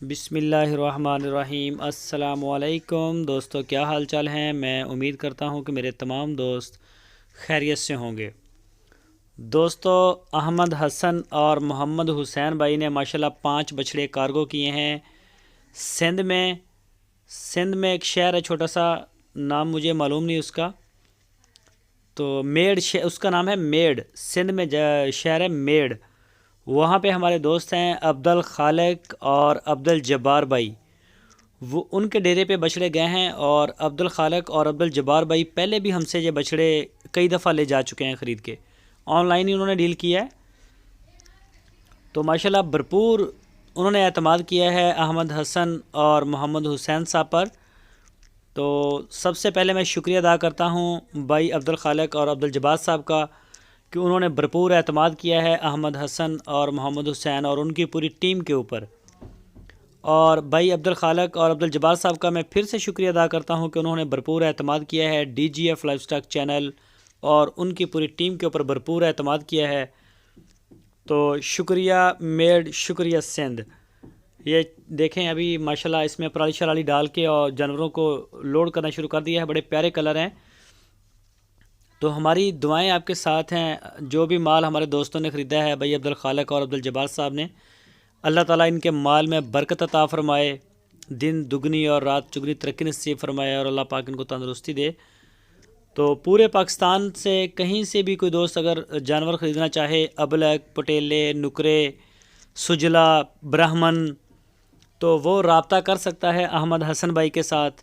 بسم اللہ الرحمن الرحیم۔ السلام علیکم دوستو، کیا حال چال ہیں؟ میں امید کرتا ہوں کہ میرے تمام دوست خیریت سے ہوں گے۔ دوستو، احمد حسن اور محمد حسین بھائی نے ماشاءاللہ 5 بچھڑے کارگو کیے ہیں سندھ میں ایک شہر ہے چھوٹا سا، نام مجھے معلوم نہیں اس کا، تو میڑ اس کا نام ہے میڑ، سندھ میں شہر ہے میڑ۔ وہاں پہ ہمارے دوست ہیں عبد الخالق اور عبد الجبار بھائی، وہ ان کے ڈیرے پہ بچھڑے گئے ہیں، اور عبد الخالق اور عبد الجبار بھائی پہلے بھی ہم سے یہ بچھڑے کئی دفعہ لے جا چکے ہیں خرید کے، آن لائن ہی انہوں نے ڈیل کیا ہے، تو ماشاءاللہ بھرپور انہوں نے اعتماد کیا ہے احمد حسن اور محمد حسین صاحب پر۔ تو سب سے پہلے میں شکریہ ادا کرتا ہوں بھائی عبد الخالق اور عبد الجبار صاحب کا کہ انہوں نے بھرپور اعتماد کیا ہے احمد حسن اور محمد حسین اور ان کی پوری ٹیم کے اوپر۔ اور بھائی عبد الخالق اور عبد الجبار صاحب کا میں پھر سے شکریہ ادا کرتا ہوں کہ انہوں نے بھرپور اعتماد کیا ہے D G F livestock channel اور ان کی پوری ٹیم کے اوپر بھرپور اعتماد کیا ہے۔ تو شکریہ میڈ، شکریہ سندھ۔ یہ دیکھیں ابھی ماشاءاللہ اس میں پرالی شرالی ڈال کے اور جانوروں کو لوڈ کرنا شروع کر دیا ہے، بڑے پیارے کلر ہیں۔ تو ہماری دعائیں آپ کے ساتھ ہیں، جو بھی مال ہمارے دوستوں نے خریدا ہے بھائی عبد الخالق اور عبد الجبار صاحب نے، اللہ تعالیٰ ان کے مال میں برکت عطا فرمائے، دن دگنی اور رات چگنی ترقی نصیب فرمائے، اور اللہ پاک ان کو تندرستی دے۔ تو پورے پاکستان سے کہیں سے بھی کوئی دوست اگر جانور خریدنا چاہے، ابلک، پٹیلے، نکرے، سجلا، برہمن، تو وہ رابطہ کر سکتا ہے احمد حسن بھائی کے ساتھ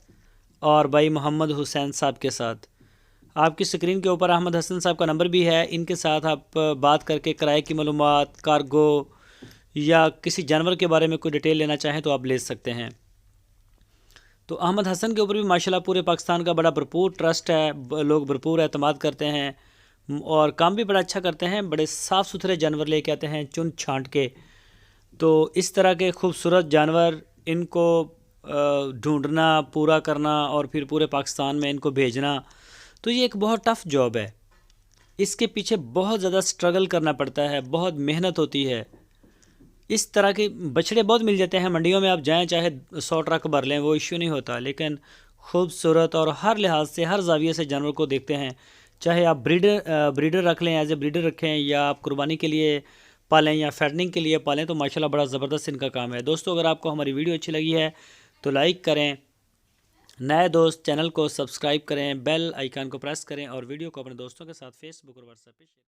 اور بھائی محمد حسین صاحب کے ساتھ۔ آپ کی سکرین کے اوپر احمد حسن صاحب کا نمبر بھی ہے، ان کے ساتھ آپ بات کر کے کرائے کی معلومات، کارگو یا کسی جانور کے بارے میں کوئی ڈیٹیل لینا چاہیں تو آپ لے سکتے ہیں۔ تو احمد حسن کے اوپر بھی ماشاءاللہ پورے پاکستان کا بڑا بھرپور ٹرسٹ ہے، لوگ بھرپور اعتماد کرتے ہیں اور کام بھی بڑا اچھا کرتے ہیں، بڑے صاف ستھرے جانور لے کے آتے ہیں چن چھانٹ کے۔ تو اس طرح کے خوبصورت جانور ان کو ڈھونڈنا، پورا کرنا اور پھر پورے پاکستان میں ان کو بھیجنا، تو یہ ایک بہت ٹف جاب ہے، اس کے پیچھے بہت زیادہ سٹرگل کرنا پڑتا ہے، بہت محنت ہوتی ہے۔ اس طرح کے بچھڑے بہت مل جاتے ہیں منڈیوں میں، آپ جائیں چاہے 100 ٹرک بھر لیں وہ ایشو نہیں ہوتا، لیکن خوبصورت اور ہر لحاظ سے ہر زاویے سے جانور کو دیکھتے ہیں، چاہے آپ بریڈر رکھ لیں، ایز اے بریڈر رکھیں، یا آپ قربانی کے لیے پالیں یا فیڈنگ کے لیے پالیں، تو ماشاءاللہ بڑا زبردست ان کا کام ہے۔ دوستو، اگر آپ کو ہماری ویڈیو اچھی لگی ہے تو لائک کریں، نئے دوست چینل کو سبسکرائب کریں، بیل آئیکن کو پریس کریں اور ویڈیو کو اپنے دوستوں کے ساتھ فیس بک اور واٹس ایپ پہ شیئر کریں۔